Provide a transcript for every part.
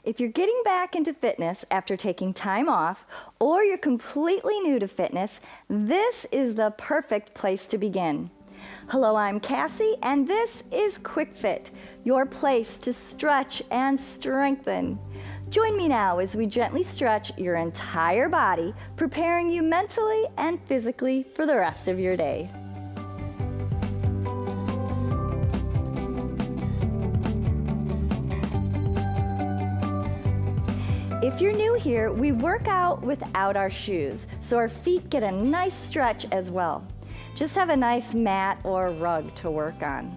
If you're getting back into fitness after taking time off, or you're completely new to fitness, this is the perfect place to begin. Hello, I'm Cassie, and this is Quick Fit, your place to stretch and strengthen. Join me now as we gently stretch your entire body, preparing you mentally and physically for the rest of your day. If you're new here, we work out without our shoes, so our feet get a nice stretch as well. Just have a nice mat or rug to work on.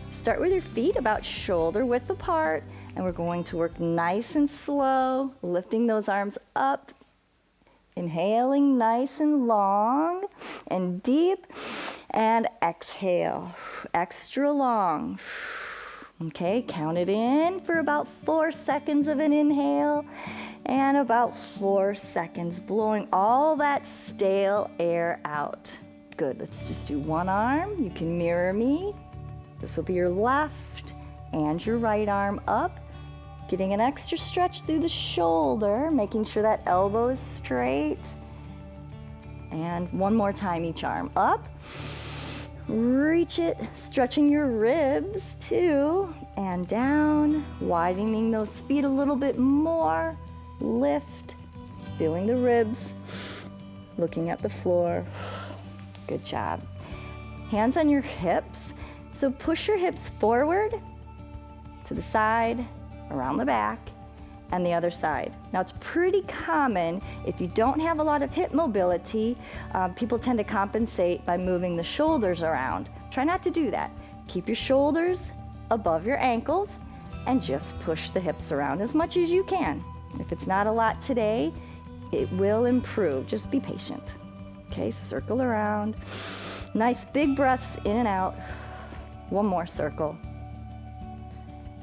Start with your feet about shoulder width apart, and we're going to work nice and slow, lifting those arms up, inhaling nice and long and deep, and exhale, extra long. Okay, count it in for about 4 seconds of an inhale and about 4 seconds, blowing all that stale air out. Good, let's just do one arm. You can mirror me. This will be your left and your right arm up, getting an extra stretch through the shoulder, making sure that elbow is straight. And one more time, each arm up. Reach it, stretching your ribs too, and down, widening those feet a little bit more. Lift, feeling the ribs, looking at the floor. Good job. Hands on your hips. So push your hips forward, to the side, around the back, and the other side. Now it's pretty common if you don't have a lot of hip mobility, people tend to compensate by moving the shoulders around. Try not to do that. Keep your shoulders above your ankles and just push the hips around as much as you can. If it's not a lot today, it will improve. Just be patient. Okay, circle around. Nice big breaths in and out. One more circle.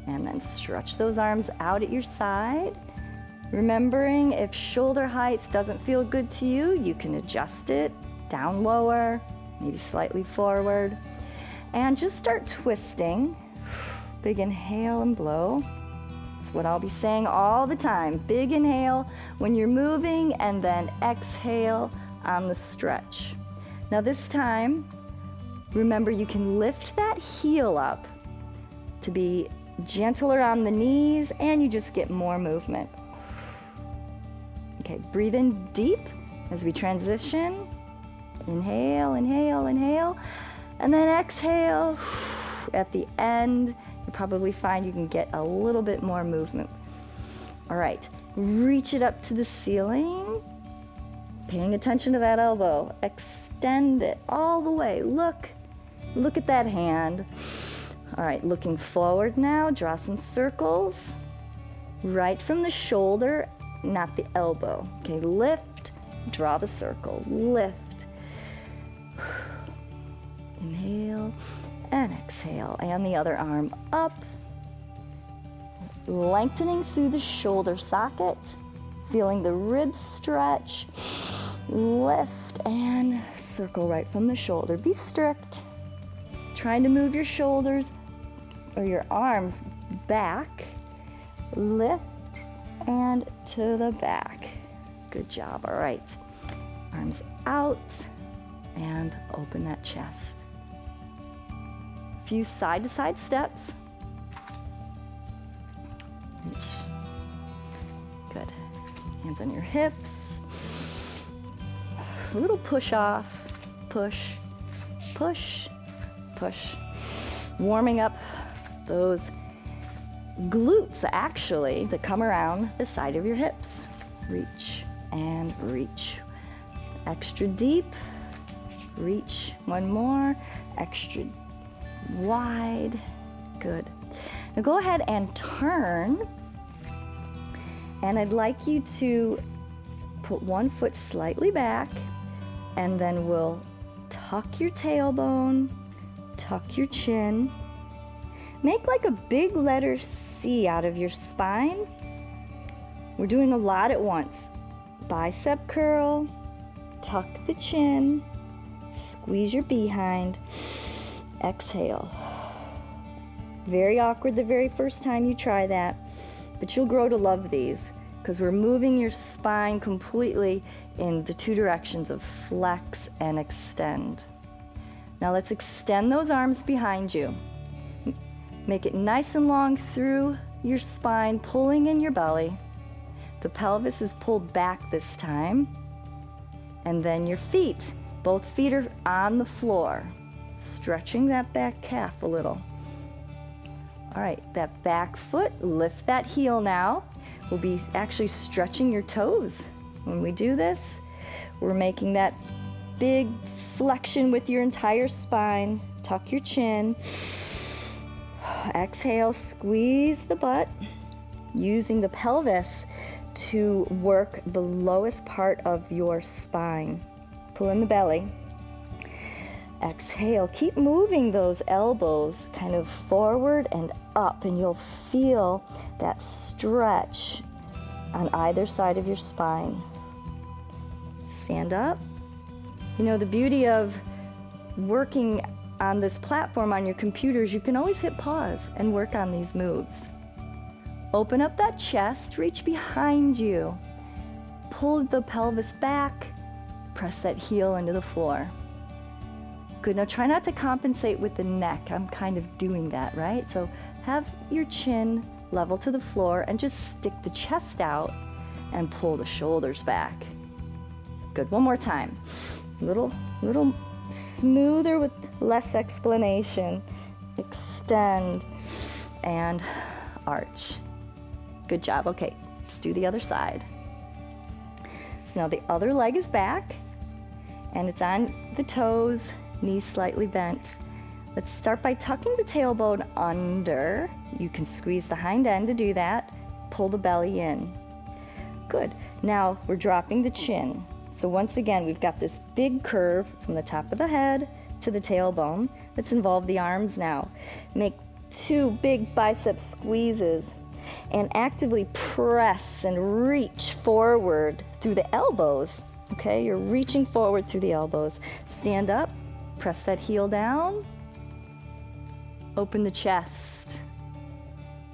And then stretch those arms out at your side. Remembering if shoulder height doesn't feel good to you, you can adjust it down lower, maybe slightly forward. And just start twisting. Big inhale and blow. That's what I'll be saying all the time. Big inhale when you're moving, and then exhale on the stretch. Now this time, remember you can lift that heel up to be gentler on the knees, and you just get more movement. Okay, breathe in deep as we transition. Inhale, inhale, inhale, and then exhale. At the end, you'll probably find you can get a little bit more movement. All right, reach it up to the ceiling, paying attention to that elbow. Extend it all the way. Look at that hand. All right, looking forward now, draw some circles. Right from the shoulder, not the elbow. Okay, lift, draw the circle, lift. Inhale and exhale, and the other arm up. Lengthening through the shoulder socket, feeling the ribs stretch. Lift and circle right from the shoulder. Be strict. Trying to move your shoulders or your arms back. Lift and to the back. Good job. All right. Arms out and open that chest. A few side-to-side steps. Reach. Good. Hands on your hips. A little push off. Push, push, push. Warming up those glutes, actually, that come around the side of your hips. Reach and reach. Extra deep. Reach. One more. Extra wide. Good. Now go ahead and turn. And I'd like you to put one foot slightly back, and then we'll tuck your tailbone, tuck your chin. Make like a big letter C out of your spine. We're doing a lot at once. Bicep curl, tuck the chin, squeeze your behind, exhale. Very awkward the very first time you try that. but you'll grow to love these because we're moving your spine completely in the two directions of flex and extend. Now let's extend those arms behind you. Make it nice and long through your spine, pulling in your belly. The pelvis is pulled back this time. And then your feet. Both feet are on the floor, stretching that back calf a little. All right, that back foot, lift that heel now. We'll be actually stretching your toes. When we do this, we're making that big flexion with your entire spine. Tuck your chin. Exhale, squeeze the butt, using the pelvis to work the lowest part of your spine. Pull in the belly. Exhale, keep moving those elbows kind of forward and up, and you'll feel that stretch on either side of your spine. Stand up. You know, the beauty of working on this platform on your computers, you can always hit pause and work on these moves. Open up that chest, reach behind you. Pull the pelvis back, press that heel into the floor. Good, now try not to compensate with the neck. I'm kind of doing that, right? So have your chin level to the floor and just stick the chest out and pull the shoulders back. Good, one more time. Little smoother with less explanation. Extend and arch. Good job. Okay, let's do the other side. So now the other leg is back and it's on the toes, knees slightly bent. Let's start by tucking the tailbone under. You can squeeze the hind end to do that. Pull the belly in. Good. Now we're dropping the chin. So once again, we've got this big curve from the top of the head to the tailbone. Let's involve the arms now. Make two big bicep squeezes and actively press and reach forward through the elbows. Okay, you're reaching forward through the elbows. Stand up, press that heel down, open the chest.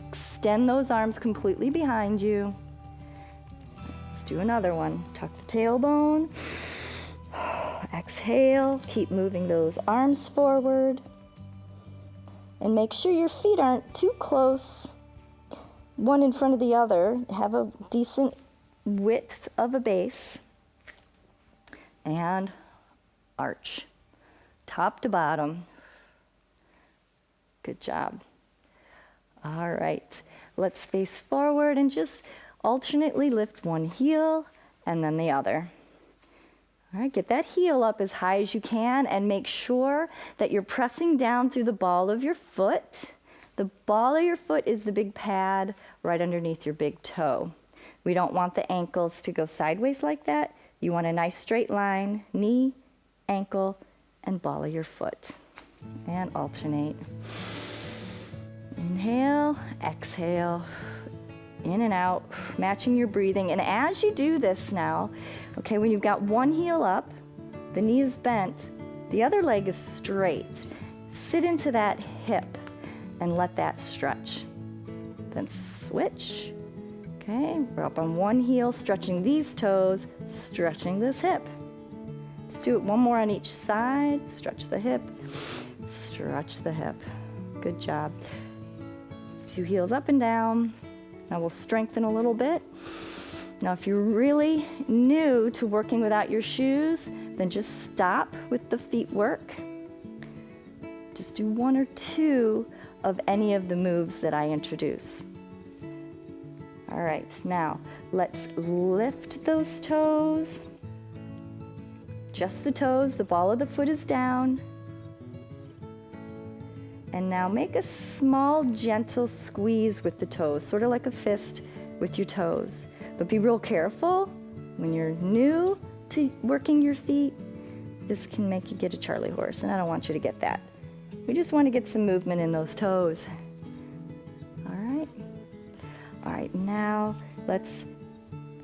Extend those arms completely behind you. Let's do another one. Tuck the tailbone. Exhale, keep moving those arms forward. And make sure your feet aren't too close, one in front of the other. Have a decent width of a base. And arch, top to bottom. Good job. All right, let's face forward and just alternately lift one heel and then the other. All right, get that heel up as high as you can and make sure that you're pressing down through the ball of your foot. The ball of your foot is the big pad right underneath your big toe. We don't want the ankles to go sideways like that. You want a nice straight line, knee, ankle, and ball of your foot. And alternate. Inhale, exhale, in and out, matching your breathing. And as you do this now, okay, when you've got one heel up, the knee is bent, the other leg is straight. Sit into that hip and let that stretch. Then switch. Okay, we're up on one heel, stretching these toes, stretching this hip. Let's do it one more on each side. Stretch the hip, stretch the hip. Good job. Two heels up and down. Now we'll strengthen a little bit. Now if you're really new to working without your shoes, then just stop with the feet work. Just do one or two of any of the moves that I introduce. All right, now let's lift those toes. Just the toes, the ball of the foot is down. And now make a small, gentle squeeze with the toes, sort of like a fist with your toes. But be real careful. When you're new to working your feet, this can make you get a Charlie horse, and I don't want you to get that. We just want to get some movement in those toes. All right, now let's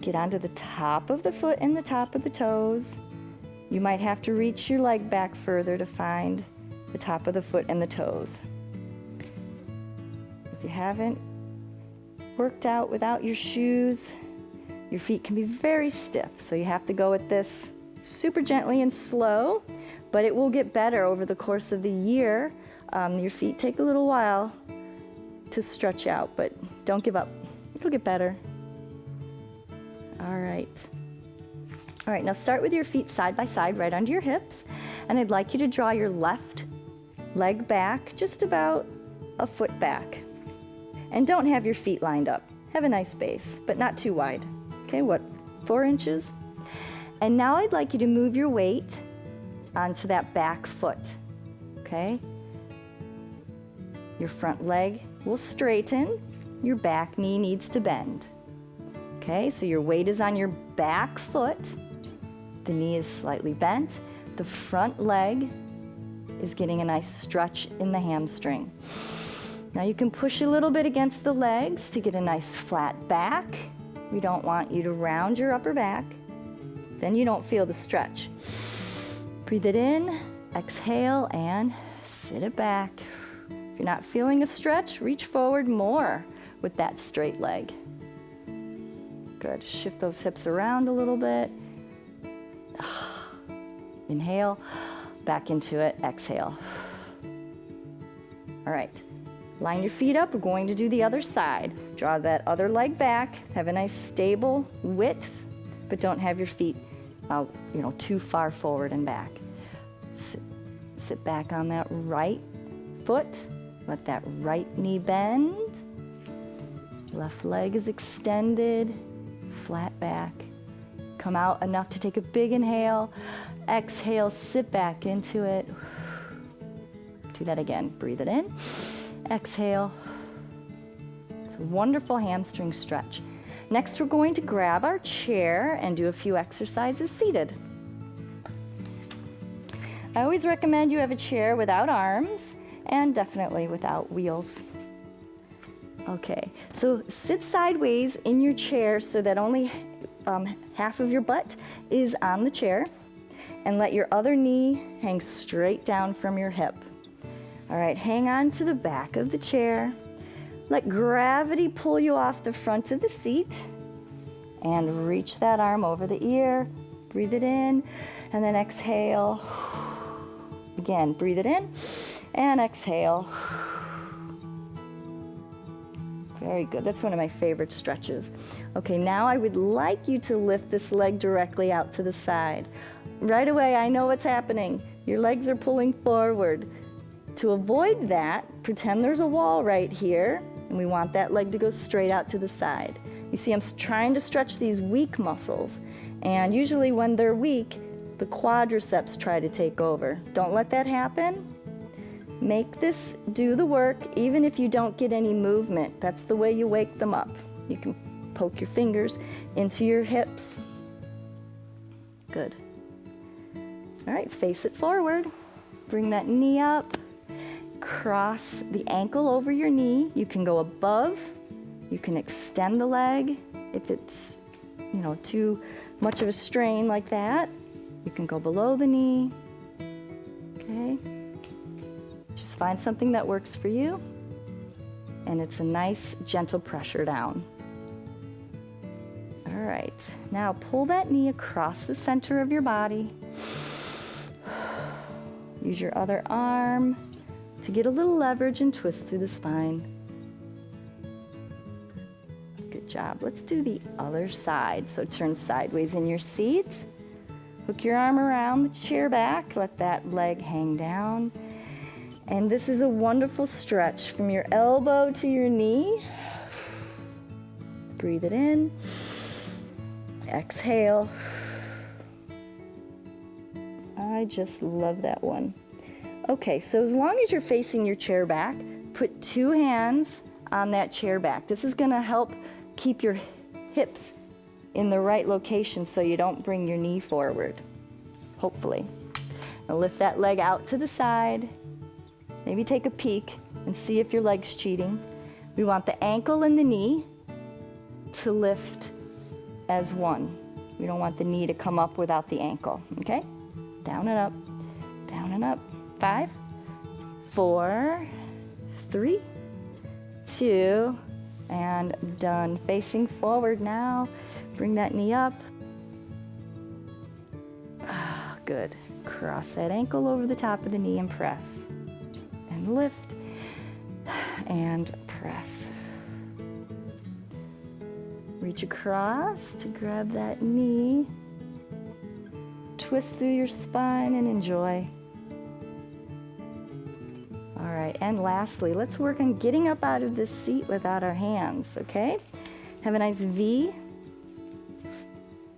get onto the top of the foot and the top of the toes. You might have to reach your leg back further to find the top of the foot and the toes. If you haven't, worked out without your shoes, your feet can be very stiff. So you have to go at this super gently and slow, but it will get better over the course of the year. Your feet take a little while to stretch out, but don't give up. It'll get better. All right. All right, now start with your feet side by side right under your hips, and I'd like you to draw your left leg back just about a foot back. And don't have your feet lined up. Have a nice base, but not too wide. Okay, 4 inches? And now I'd like you to move your weight onto that back foot, okay? Your front leg will straighten, your back knee needs to bend. Okay, so your weight is on your back foot, the knee is slightly bent, the front leg is getting a nice stretch in the hamstring. Now you can push a little bit against the legs to get a nice flat back. We don't want you to round your upper back. Then you don't feel the stretch. Breathe it in, exhale, and sit it back. If you're not feeling a stretch, reach forward more with that straight leg. Good. Shift those hips around a little bit. Inhale, back into it, exhale. All right. Line your feet up. We're going to do the other side. Draw that other leg back. Have a nice stable width, but don't have your feet out, too far forward and back. Sit back on that right foot. Let that right knee bend. Left leg is extended, flat back. Come out enough to take a big inhale. Exhale, sit back into it. Do that again. Breathe it in. Exhale. It's a wonderful hamstring stretch. Next, we're going to grab our chair and do a few exercises seated. I always recommend you have a chair without arms and definitely without wheels. Okay, so sit sideways in your chair so that only half of your butt is on the chair, and let your other knee hang straight down from your hip. All right, hang on to the back of the chair. Let gravity pull you off the front of the seat and reach that arm over the ear. Breathe it in and then exhale. Again, breathe it in and exhale. Very good. That's one of my favorite stretches. Okay, now I would like you to lift this leg directly out to the side. Right away, I know what's happening. Your legs are pulling forward. To avoid that, pretend there's a wall right here, and we want that leg to go straight out to the side. You see, I'm trying to stretch these weak muscles, and usually when they're weak, the quadriceps try to take over. Don't let that happen. Make this do the work, even if you don't get any movement. That's the way you wake them up. You can poke your fingers into your hips. Good. All right, face it forward. Bring that knee up. Cross the ankle over your knee. You can go above. You can extend the leg if it's, too much of a strain like that. You can go below the knee. Okay. Just find something that works for you. And it's a nice, gentle pressure down. All right. Now pull that knee across the center of your body. Use your other arm to get a little leverage and twist through the spine. Good job. Let's do the other side. So turn sideways in your seat. Hook your arm around the chair back. Let that leg hang down. And this is a wonderful stretch from your elbow to your knee. Breathe it in. Exhale. I just love that one. Okay, so as long as you're facing your chair back, put 2 hands on that chair back. This is going to help keep your hips in the right location so you don't bring your knee forward, hopefully. Now lift that leg out to the side. Maybe take a peek and see if your leg's cheating. We want the ankle and the knee to lift as one. We don't want the knee to come up without the ankle, okay? Down and up, down and up. 5, 4, 3, 2, And done. Facing forward now. Bring that knee up. Ah, good. Cross that ankle over the top of the knee and press. And lift. And press. Reach across to grab that knee. Twist through your spine and enjoy. All right, and lastly, let's work on getting up out of this seat without our hands, okay? Have a nice V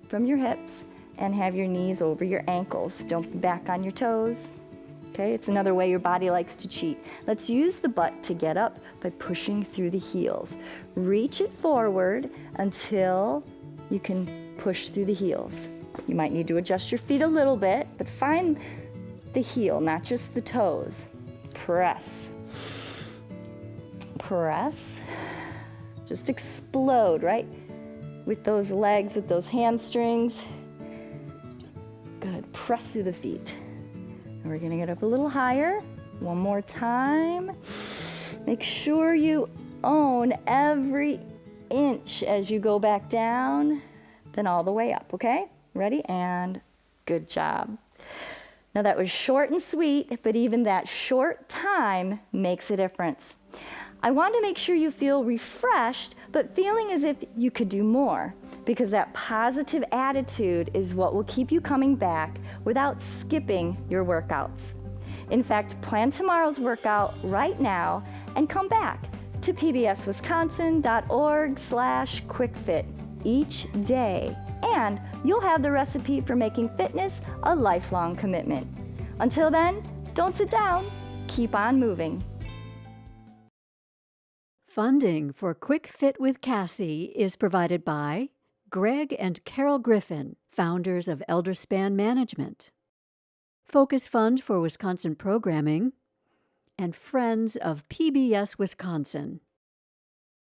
from your hips and have your knees over your ankles. Don't be back on your toes, okay? It's another way your body likes to cheat. Let's use the butt to get up by pushing through the heels. Reach it forward until you can push through the heels. You might need to adjust your feet a little bit, but find the heel, not just the toes. Press. Press. Just explode, right? With those legs, with those hamstrings. Good. Press through the feet. And we're going to get up a little higher. One more time. Make sure you own every inch as you go back down, then all the way up, okay? Ready? And good job. Now that was short and sweet, but even that short time makes a difference. I want to make sure you feel refreshed, but feeling as if you could do more, because that positive attitude is what will keep you coming back without skipping your workouts. In fact, plan tomorrow's workout right now and come back to pbswisconsin.org/quickfit each day. And you'll have the recipe for making fitness a lifelong commitment. Until then, don't sit down, keep on moving. Funding for Quick Fit with Cassie is provided by Greg and Carol Griffin, founders of Elderspan Management, Focus Fund for Wisconsin Programming, and Friends of PBS Wisconsin.